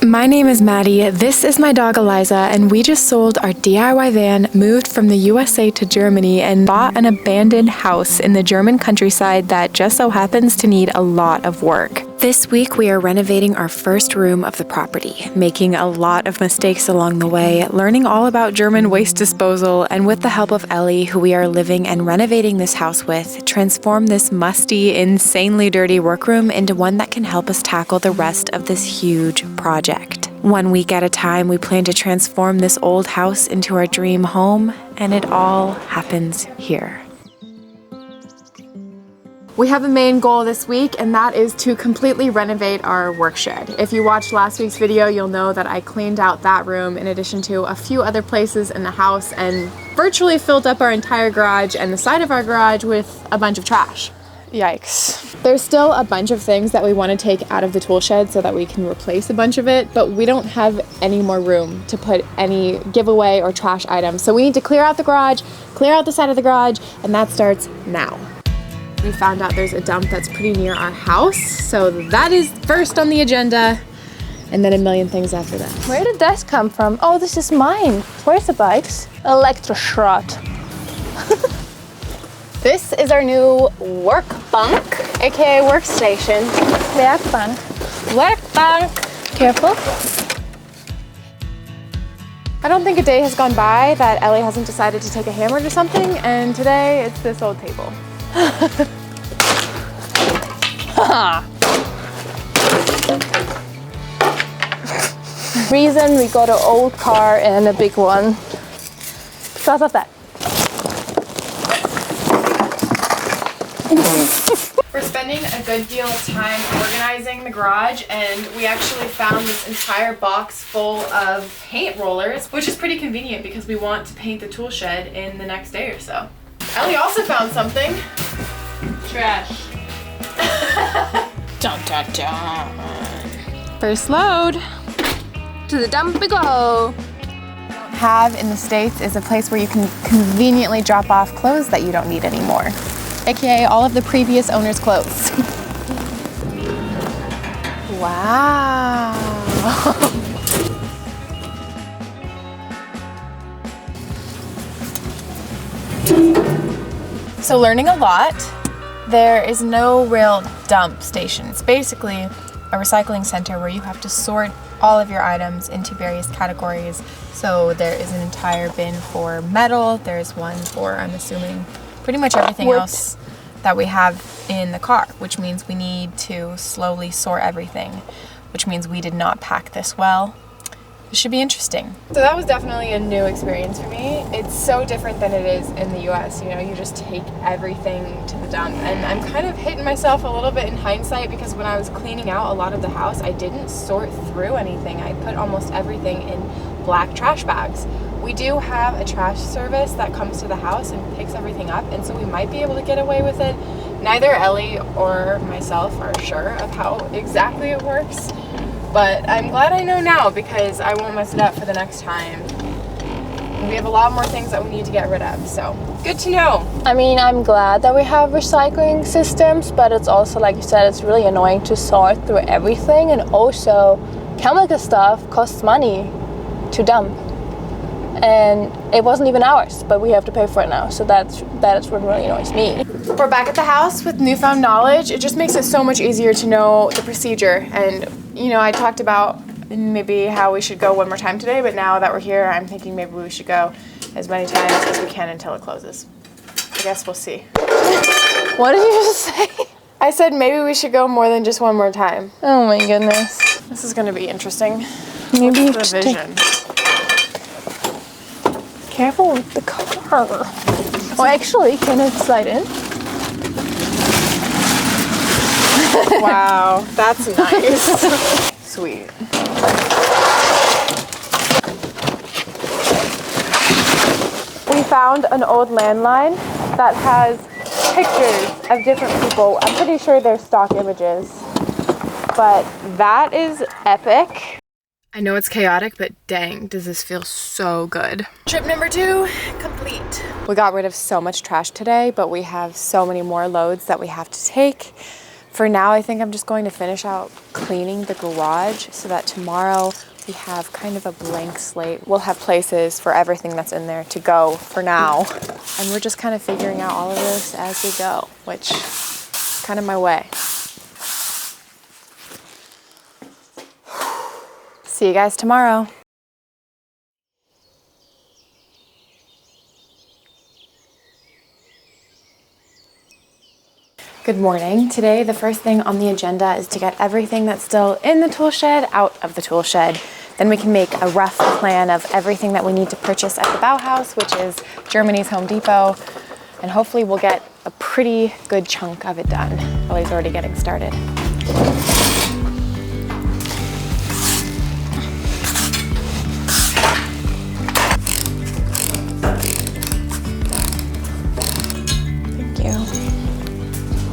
My name is Maddie, this is my dog Eliza, and we just sold our DIY van, moved from the USA to Germany, and bought an abandoned house in the German countryside that just so happens to need a lot of work. This week we are renovating our first room of the property, making a lot of mistakes along the way, learning all about German waste disposal, and with the help of Ellie, who we are living and renovating this house with, transform this musty, insanely dirty workroom into one that can help us tackle the rest of this huge project. 1 week at a time, we plan to transform this old house into our dream home, and it all happens here. We have a main goal this week, and that is to completely renovate our work shed. If you watched last week's video, you'll know that I cleaned out that room in addition to a few other places in the house and virtually filled up our entire garage and the side of our garage with a bunch of trash. Yikes. There's still a bunch of things that we want to take out of the tool shed so that we can replace a bunch of it, but we don't have any more room to put any giveaway or trash items. So we need to clear out the garage, clear out the side of the garage, and that starts now. We found out there's a dump that's pretty near our house, so that is first on the agenda, and then a million things after that. Where did this come from? Oh, this is mine. Where's the bikes? Electroschrott. This is our new work bunk, aka workstation. Werkbank. Workbank. Careful. I don't think a day has gone by that Ellie hasn't decided to take a hammer to something, and today it's this old table. Reason we got an old car and a big one. Because of that. We're spending a good deal of time organizing the garage, and we actually found this entire box full of paint rollers, which is pretty convenient because we want to paint the tool shed in the next day or so. Ellie also found something. Trash. Dun, dun, dun. First load. To the dump we go. Have in the States is a place where you can conveniently drop off clothes that you don't need anymore, aka all of the previous owner's clothes. Wow. So learning a lot. There is no real dump station. It's basically a recycling center where you have to sort all of your items into various categories. So there is an entire bin for metal. There's one for, I'm assuming, pretty much everything else that we have in the car, which means we need to slowly sort everything, which means we did not pack this well. This should be interesting. So that was definitely a new experience for me. It's so different than it is in the US. You know, you just take everything to the dump. And I'm kind of hitting myself a little bit in hindsight because when I was cleaning out a lot of the house, I didn't sort through anything. I put almost everything in black trash bags. We do have a trash service that comes to the house and picks everything up, and so we might be able to get away with it. Neither Ellie or myself are sure of how exactly it works, but I'm glad I know now because I won't mess it up for the next time. And we have a lot more things that we need to get rid of, so good to know. I mean, I'm glad that we have recycling systems, but it's also, like you said, it's really annoying to sort through everything, and also chemical stuff costs money to dump. And it wasn't even ours, but we have to pay for it now. So that is what really annoys me. We're back at the house with newfound knowledge. It just makes it so much easier to know the procedure. And, you know, I talked about maybe how we should go one more time today, but now that we're here, I'm thinking maybe we should go as many times as we can until it closes. I guess we'll see. What did you just say? I said maybe we should go more than just one more time. Oh my goodness. This is going to be interesting. Maybe What's the vision? Careful with the car. Oh, actually, can it slide in? Wow, that's nice. Sweet. We found an old landline that has pictures of different people. I'm pretty sure they're stock images, but that is epic. I know it's chaotic, but dang, does this feel so good. Trip number 2, complete. We got rid of so much trash today, but we have so many more loads that we have to take. For now, I think I'm just going to finish out cleaning the garage so that tomorrow we have kind of a blank slate. We'll have places for everything that's in there to go for now. And we're just kind of figuring out all of this as we go, which is kind of my way. See you guys tomorrow. Good morning. Today, the first thing on the agenda is to get everything that's still in the tool shed out of the tool shed. Then we can make a rough plan of everything that we need to purchase at the Bauhaus, which is Germany's Home Depot. And hopefully we'll get a pretty good chunk of it done. Ellie's already getting started.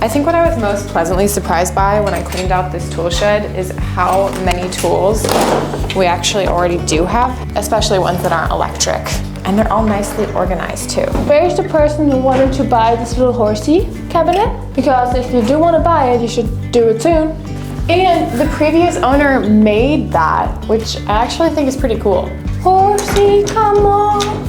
I think what I was most pleasantly surprised by when I cleaned out this tool shed is how many tools we actually already do have, especially ones that aren't electric. And they're all nicely organized too. Where's the person who wanted to buy this little horsey cabinet? Because if you do want to buy it, you should do it soon. And the previous owner made that, which I actually think is pretty cool. Horsey, come on.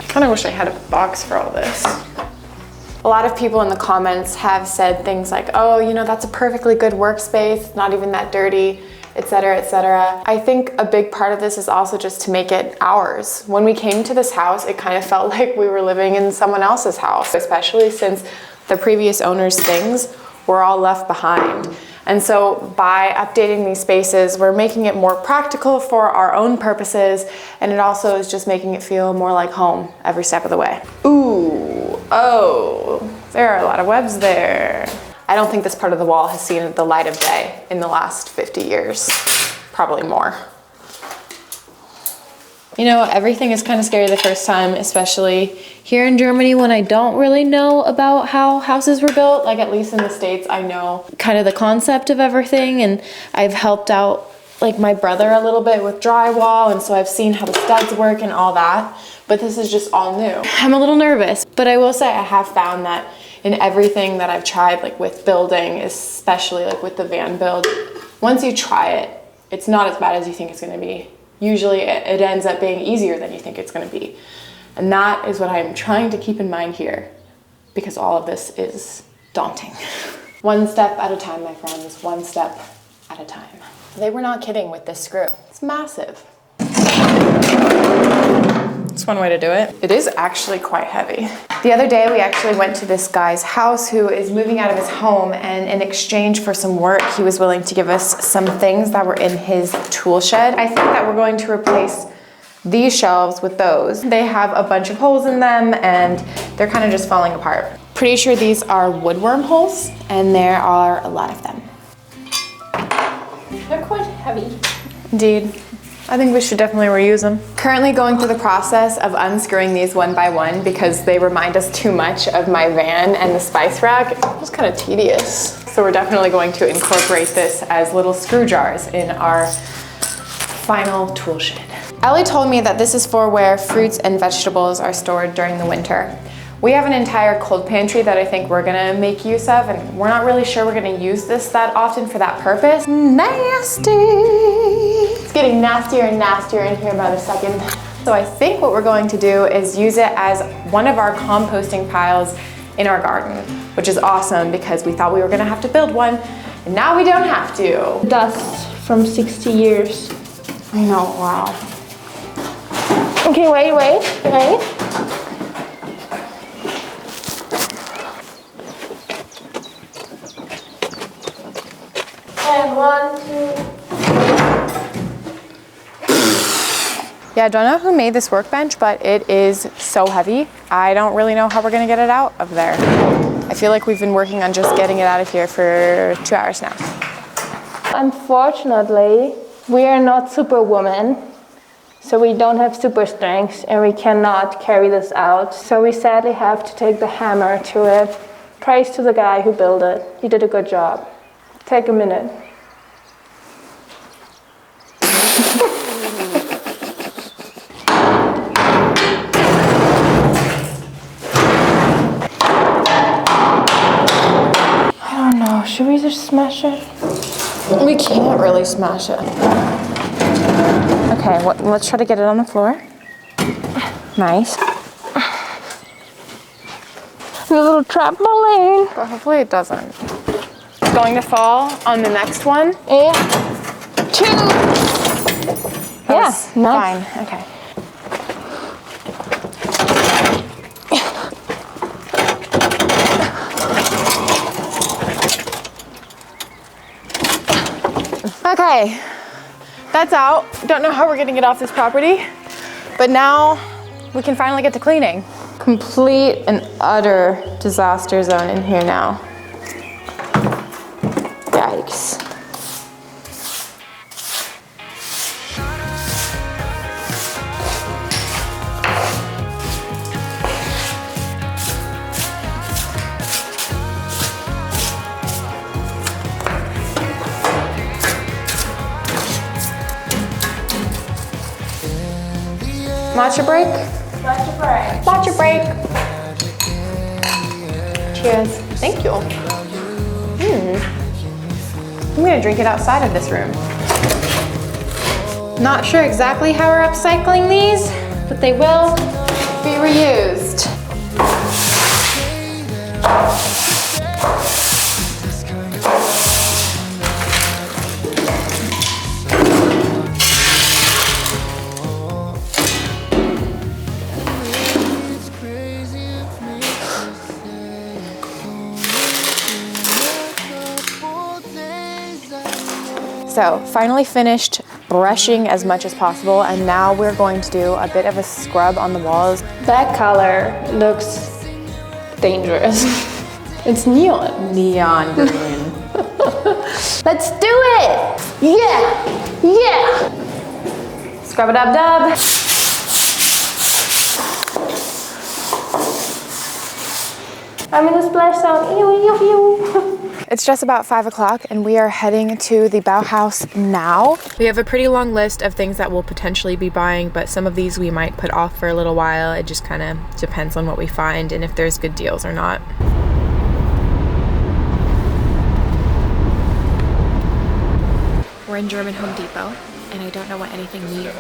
I kind of wish I had a box for all this. A lot of people in the comments have said things like, oh, you know, that's a perfectly good workspace, not even that dirty, etc., etc. I think a big part of this is also just to make it ours. When we came to this house, it kind of felt like we were living in someone else's house, especially since the previous owner's things were all left behind. And so by updating these spaces, we're making it more practical for our own purposes, and it also is just making it feel more like home every step of the way. Ooh, oh, there are a lot of webs there. I don't think this part of the wall has seen the light of day in the last 50 years, probably more. You know, everything is kind of scary the first time, especially here in Germany when I don't really know about how houses were built. Like at least in the States, I know kind of the concept of everything, and I've helped out like my brother a little bit with drywall, and so I've seen how the studs work and all that, but this is just all new. I'm a little nervous, but I will say I have found that in everything that I've tried, like with building, especially like with the van build, once you try it, it's not as bad as you think it's gonna be. Usually it ends up being easier than you think it's gonna be. And that is what I'm trying to keep in mind here, because all of this is daunting. One step at a time, my friends, one step at a time. They were not kidding with this screw. It's massive. That's one way to do it. It is actually quite heavy. The other day we actually went to this guy's house who is moving out of his home, and in exchange for some work, he was willing to give us some things that were in his tool shed. I think that we're going to replace these shelves with those. They have a bunch of holes in them and they're kind of just falling apart. Pretty sure these are woodworm holes, and there are a lot of them. They're quite heavy. Indeed. I think we should definitely reuse them. Currently going through the process of unscrewing these one by one because they remind us too much of my van and the spice rack. It's almost kind of tedious. So we're definitely going to incorporate this as little screw jars in our final tool shed. Ellie told me that this is for where fruits and vegetables are stored during the winter. We have an entire cold pantry that I think we're gonna make use of, and we're not really sure we're gonna use this that often for that purpose. Nasty! It's getting nastier and nastier in here by the second. So I think what we're going to do is use it as one of our composting piles in our garden, which is awesome because we thought we were gonna have to build one, and now we don't have to. Dust from 60 years. I know, wow. Okay, wait. And 1, 2. Yeah, I don't know who made this workbench, but it is so heavy. I don't really know how we're gonna get it out of there. I feel like we've been working on just getting it out of here for 2 hours now. Unfortunately, we are not superwoman, so we don't have super strength and we cannot carry this out. So we sadly have to take the hammer to it. Praise to the guy who built it. He did a good job. Take a minute. should we just smash it? We can't really smash it. Okay, let's try to get it on the floor. Nice. A little trampoline. But hopefully it doesn't. It's going to fall on the next one. And 2. Yeah, Fine, nice. okay. Okay, that's out. Don't know how we're getting it off this property, but now we can finally get to cleaning. Complete and utter disaster zone in here now. Yikes. Matcha break? Matcha break. Matcha break. Cheers. Thank you. I'm gonna drink it outside of this room. Not sure exactly how we're upcycling these, but they will be reused. So finally finished brushing as much as possible, and now we're going to do a bit of a scrub on the walls. That color looks dangerous. It's neon. Neon green. Let's do it! Yeah! Yeah! Scrub it up, dub. I'm in the splash zone. Ew, ew, ew. It's just about 5 o'clock and we are heading to the Bauhaus now. We have a pretty long list of things that we'll potentially be buying, but some of these we might put off for a little while. It just kind of depends on what we find and if there's good deals or not. We're in German Home Depot and I don't know what anything means.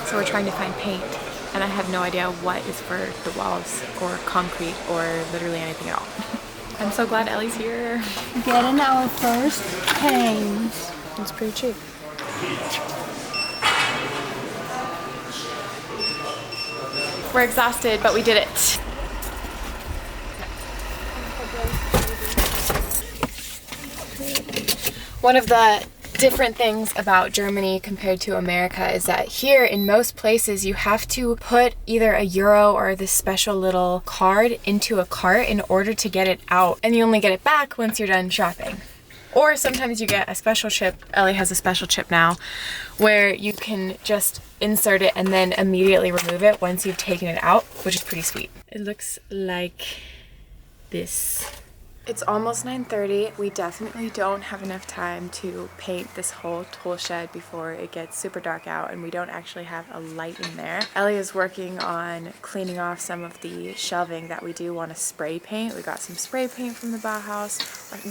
So we're trying to find paint and I have no idea what is for the walls or concrete or literally anything at all. I'm so glad Ellie's here. Getting our first paint. It's pretty cheap. We're exhausted, but we did it. One of the different things about Germany compared to America is that here in most places you have to put either a euro or this special little card into a cart in order to get it out, and you only get it back once you're done shopping. Or sometimes you get a special chip. Ellie has a special chip now where you can just insert it and then immediately remove it once you've taken it out, which is pretty sweet. It looks like this. It's almost 9:30. We definitely don't have enough time to paint this whole tool shed before it gets super dark out, and we don't actually have a light in there. Ellie is working on cleaning off some of the shelving that we do want to spray paint. We got some spray paint from the Bauhaus.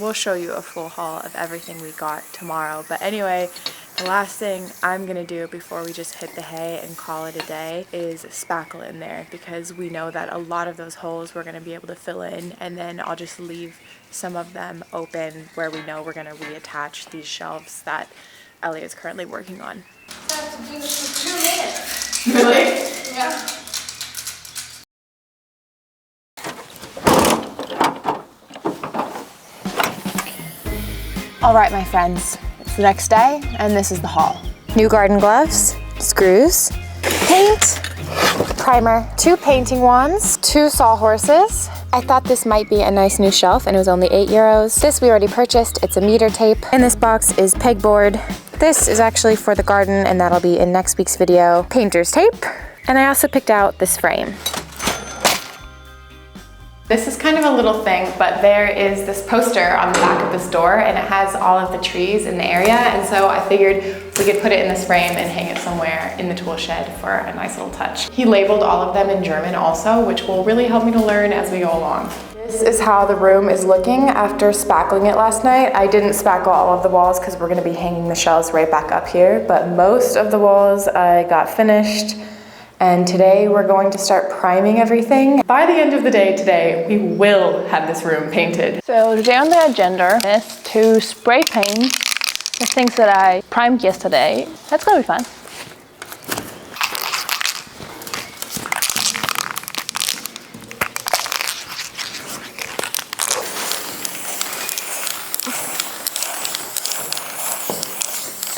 We'll show you a full haul of everything we got tomorrow. But anyway, the last thing I'm gonna do before we just hit the hay and call it a day is spackle in there, because we know that a lot of those holes we're gonna be able to fill in, and then I'll just leave some of them open where we know we're gonna reattach these shelves that Ellie is currently working on. I have to do this for 2 minutes. Really? Yeah. All right, my friends. The next day, and this is the haul. New garden gloves, screws, paint, primer, 2 painting wands, 2 sawhorses. I thought this might be a nice new shelf and it was only €8. This we already purchased, it's a meter tape. And this box is pegboard. This is actually for the garden and that'll be in next week's video. Painter's tape. And I also picked out this frame. This is kind of a little thing, but there is this poster on the back of this door and it has all of the trees in the area, and so I figured we could put it in this frame and hang it somewhere in the tool shed for a nice little touch. He labeled all of them in German also, which will really help me to learn as we go along. This is how the room is looking after spackling it last night. I didn't spackle all of the walls because we're gonna be hanging the shelves right back up here, but most of the walls I got finished. And today we're going to start priming everything. By the end of the day today, we will have this room painted. So today on the agenda is to spray paint the things that I primed yesterday. That's gonna be fun.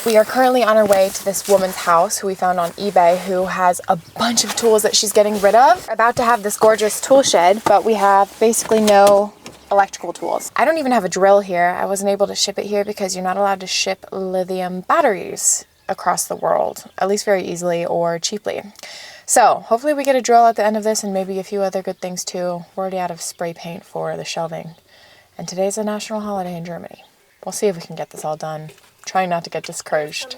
We are currently on our way to this woman's house who we found on eBay who has a bunch of tools that she's getting rid of. We're about to have this gorgeous tool shed, but we have basically no electrical tools. I don't even have a drill here. I wasn't able to ship it here because you're not allowed to ship lithium batteries across the world, at least very easily or cheaply. So hopefully we get a drill at the end of this and maybe a few other good things too. We're already out of spray paint for the shelving. And today's a national holiday in Germany. We'll see if we can get this all done. Trying not to get discouraged.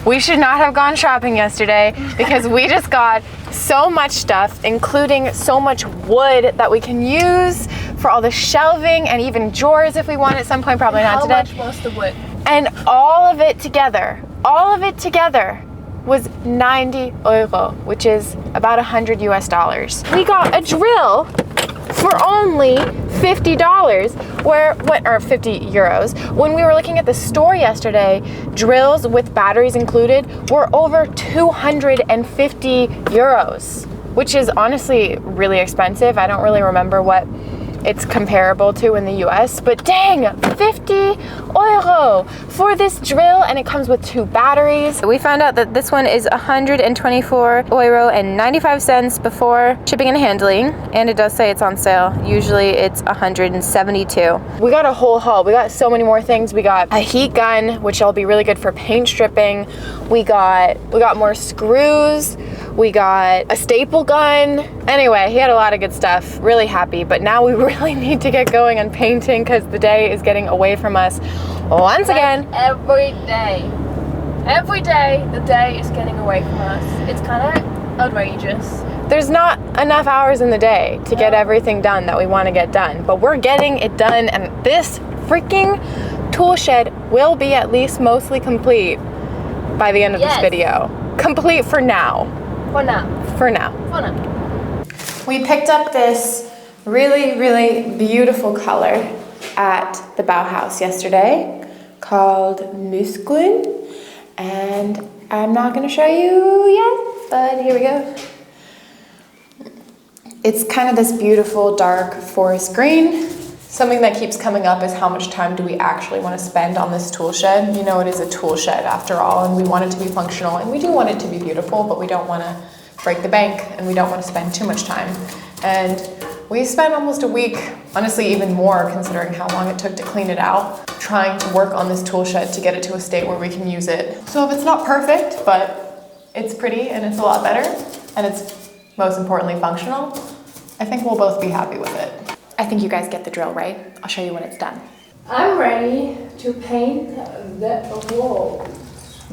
We should not have gone shopping yesterday because we just got so much stuff, including so much wood that we can use for all the shelving and even drawers if we want at some point, probably not today. How much was the wood? And all of it together was 90 euro, which is about $100 US. We got a drill for only $50, or 50 euros. When we were looking at the store yesterday, drills with batteries included were over 250 euros, which is honestly really expensive. I don't really remember what it's comparable to in the US, but dang, 50 euro for this drill, and it comes with 2 batteries. We found out that this one is 124 euro and 95 cents before shipping and handling, and it does say it's on sale. Usually it's 172. We got a whole haul. We got so many more things. We got a heat gun, which will be really good for paint stripping. We got more screws. We got a staple gun. Anyway, he had a lot of good stuff. Really happy, but now we really need to get going on painting because the day is getting away from us once again. Every day. Every day, the day is getting away from us. It's kind of outrageous. There's not enough hours in the day to get everything done that we want to get done, but we're getting it done, and this freaking tool shed will be at least mostly complete by the end of this video. Complete for now. For now. We picked up this really, really beautiful color at the Bauhaus yesterday called musty, and I'm not going to show you yet, but here we go. It's kind of this beautiful dark forest green. Something that keeps coming up is how much time do we actually want to spend on this tool shed. You know, it is a tool shed after all, and we want it to be functional, and we do want it to be beautiful, but we don't want to break the bank, and we don't want to spend too much time. And we spent almost a week, honestly even more considering how long it took to clean it out, trying to work on this tool shed to get it to a state where we can use it. So if it's not perfect, but it's pretty and it's a lot better, and it's most importantly functional, I think we'll both be happy with it. I think you guys get the drill, right? I'll show you when it's done. I'm ready to paint the wall.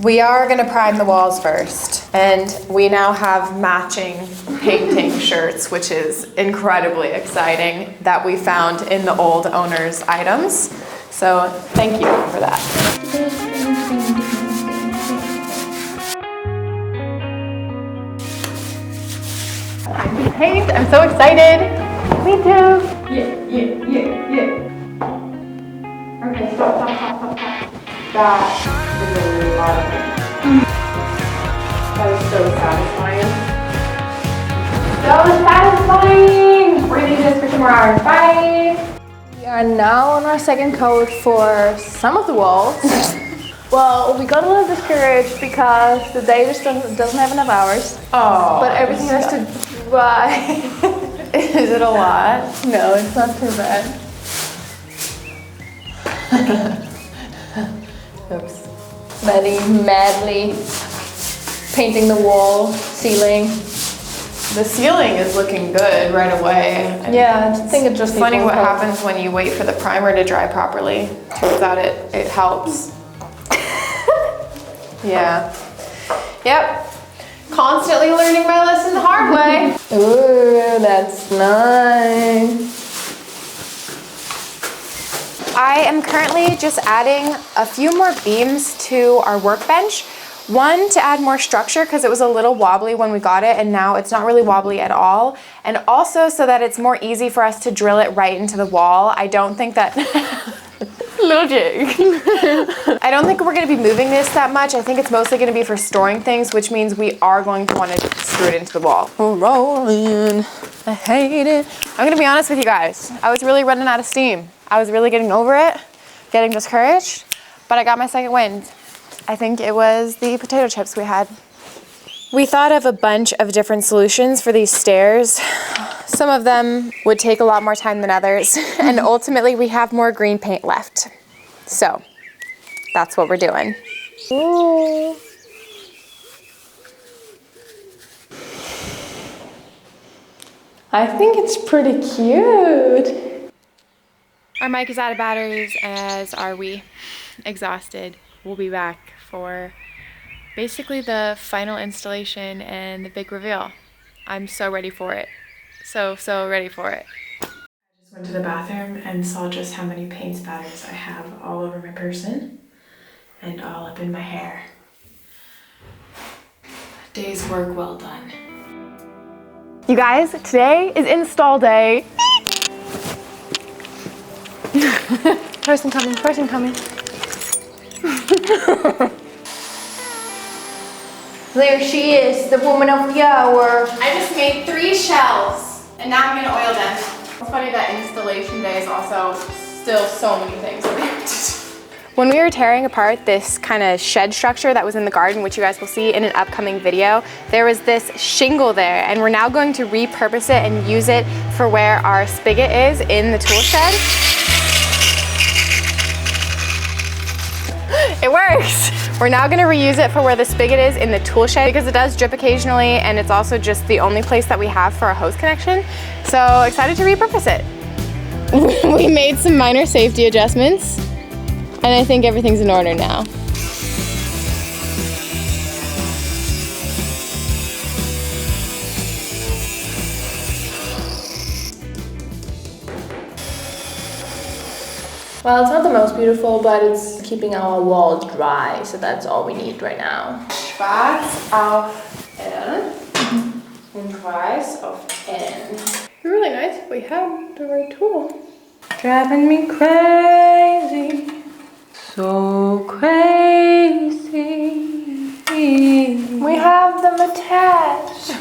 We are gonna prime the walls first, and we now have matching painting shirts, which is incredibly exciting, that we found in the old owner's items. So thank you for that. Time to paint, I'm so excited. Me too. Yeah. Okay, stop. That is a lot of paint. That is so satisfying. So satisfying! We're gonna do this for 2 more hours. Bye! We are now on our second coat for some of the walls. Well, we got a little discouraged because the day just doesn't have enough hours. Oh. But everything has to dry. Is it a lot? No, it's not too bad. Oops. Madly painting the wall, ceiling. The ceiling is looking good right away. Yeah, I think it's just funny what happens when you wait for the primer to dry properly. Turns out it helps. Yeah. Yep. Constantly learning my lesson the hard way. Ooh, that's nice. I am currently just adding a few more beams to our workbench. One, to add more structure because it was a little wobbly when we got it, and now it's not really wobbly at all. And also so that it's more easy for us to drill it right into the wall. I don't think that... Logic. I don't think we're going to be moving this that much. I think it's mostly going to be for storing things, which means we are going to want to screw it into the wall. Rolling. I hate it. I'm going to be honest with you guys. I was really running out of steam. I was really getting over it, getting discouraged, but I got my second wind. I think it was the potato chips we had. We thought of a bunch of different solutions for these stairs. Some of them would take a lot more time than others, and ultimately we have more green paint left. So that's what we're doing. Ooh. I think it's pretty cute. Our mic is out of batteries, as are we. Exhausted. We'll be back for basically the final installation and the big reveal. I'm so ready for it. So ready for it. I just went to the bathroom and saw just how many paint spatters I have all over my person and all up in my hair. Day's work well done. You guys, today is install day. Person coming, person coming. There she is, the woman of the hour. I just made 3 shells and now I'm gonna oil them. It's funny that installation day is also still so many things that we have to do. When we were tearing apart this kind of shed structure that was in the garden, which you guys will see in an upcoming video, there was this shingle there, and we're now going to repurpose it and use it for where our spigot is in the tool shed. It works! We're now gonna reuse it for where the spigot is in the tool shed because it does drip occasionally, and it's also just the only place that we have for a hose connection. So excited to repurpose it. We made some minor safety adjustments, and I think everything's in order now. Well, it's not the most beautiful, but it's keeping our wall dry, so that's all we need right now. Schwarz auf N und weiß auf N. Really nice. We have the right tool. Driving me crazy. So crazy. We have them attached.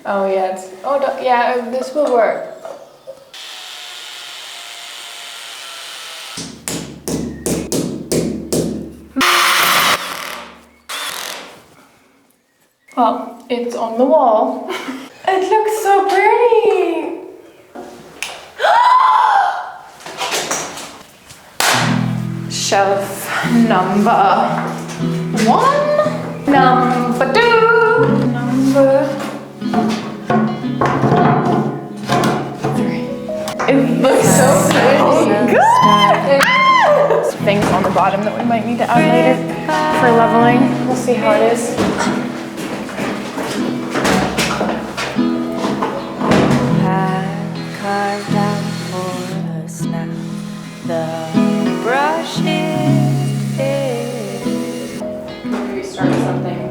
Oh yes. Yeah, this will work. Well, it's on the wall. It looks so pretty. Shelf number 1, number 2, number 3. It looks so pretty. Good. Things on the bottom that we might need to add later for leveling. We'll see how it is. Carved out for us now. The brushes. Maybe start something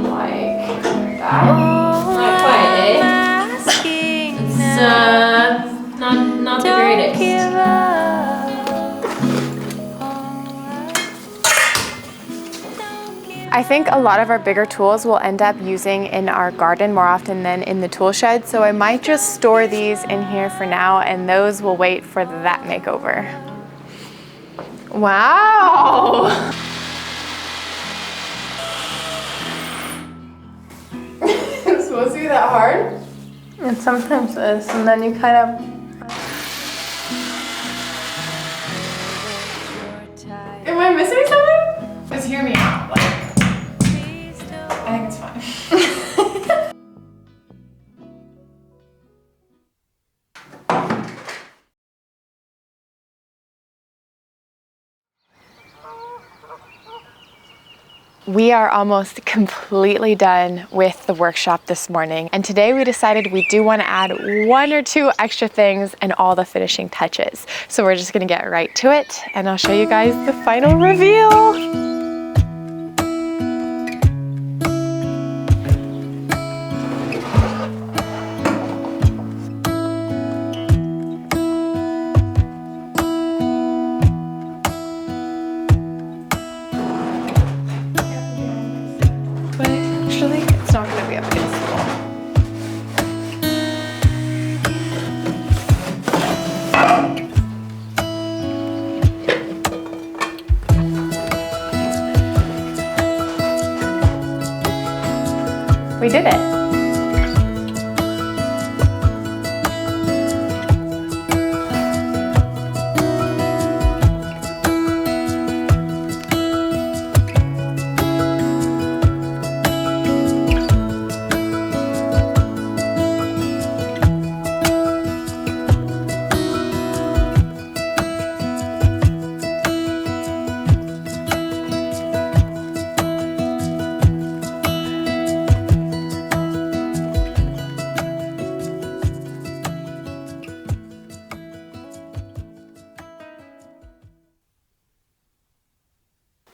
like that. Not quite, eh? It's Not the greatest. give up. I think a lot of our bigger tools we'll end up using in our garden more often than in the tool shed, so I might just store these in here for now, and those will wait for that makeover. Wow! It's supposed to be that hard? It sometimes is, and then you kind of... Am I missing something? Just hear me out. Like, I think it's fine. We are almost completely done with the workshop this morning, and today we decided we do want to add 1 or 2 extra things and all the finishing touches. So we're just gonna get right to it, and I'll show you guys the final reveal. It's not gonna be up against the wall. We did it.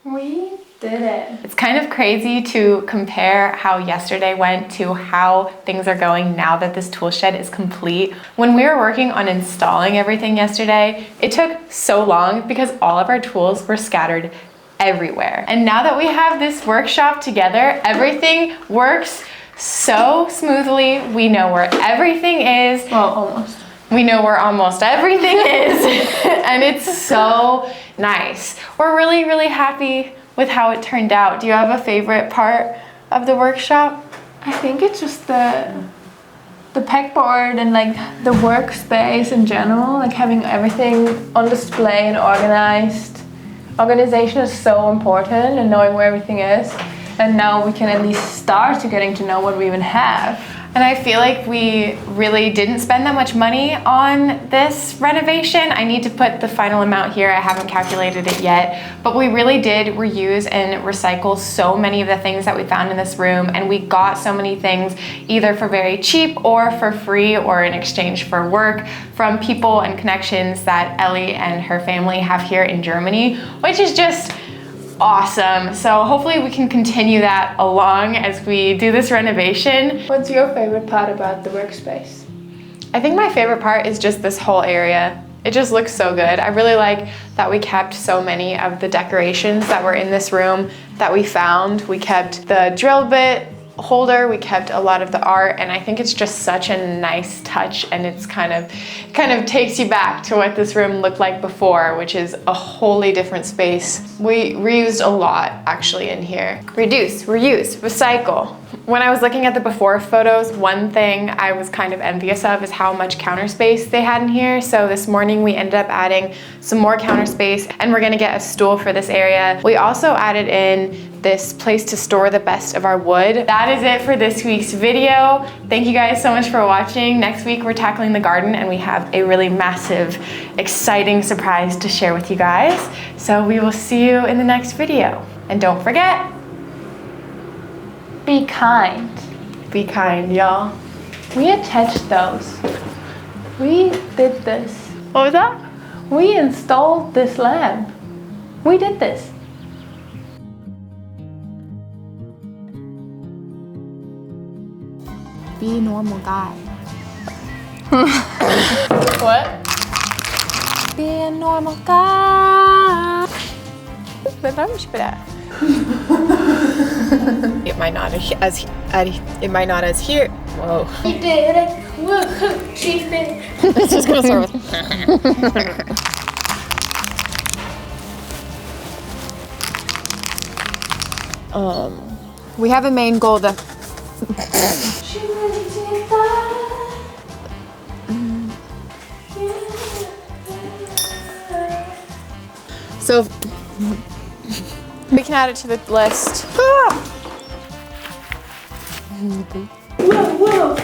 We did it. It's kind of crazy to compare how yesterday went to how things are going now that this tool shed is complete. When we were working on installing everything yesterday, it took so long because all of our tools were scattered everywhere. And now that we have this workshop together, everything works so smoothly. We know where everything is. Well, almost. We know where almost everything is, and it's so nice. We're really, really happy with how it turned out. Do you have a favorite part of the workshop? I think it's just the pegboard and like the workspace in general, like having everything on display and organized. Organization is so important, and knowing where everything is. And now we can at least start to getting to know what we even have. And I feel like we really didn't spend that much money on this renovation. I need to put the final amount here. I haven't calculated it yet, but we really did reuse and recycle so many of the things that we found in this room, and we got so many things either for very cheap or for free or in exchange for work from people and connections that Ellie and her family have here in Germany, which is just awesome. So hopefully we can continue that along as we do this renovation. What's your favorite part about the workspace? I think my favorite part is just this whole area. It just looks so good. I really like that we kept so many of the decorations that were in this room that we found. We kept the drill bit holder, we kept a lot of the art, and I think it's just such a nice touch, and it's kind of takes you back to what this room looked like before, which is a wholly different space. We reused a lot actually in here. Reduce, reuse, recycle. When I was looking at the before photos, one thing I was kind of envious of is how much counter space they had in here. So this morning we ended up adding some more counter space, and we're gonna get a stool for this area. We also added in this place to store the best of our wood. That is it for this week's video. Thank you guys so much for watching. Next week we're tackling the garden, and we have a really massive, exciting surprise to share with you guys. So we will see you in the next video. And don't forget, Be kind. be kind, y'all. We attached those. We did this. What was that? We installed this lamp. We did this. Be a normal guy. What? Be a normal guy. It might not as here. Whoa. We did it. Woohoo! She did it. It's just gonna start with. We have a main goal that. She really did that. So we can add it to the list. Whoa, whoa.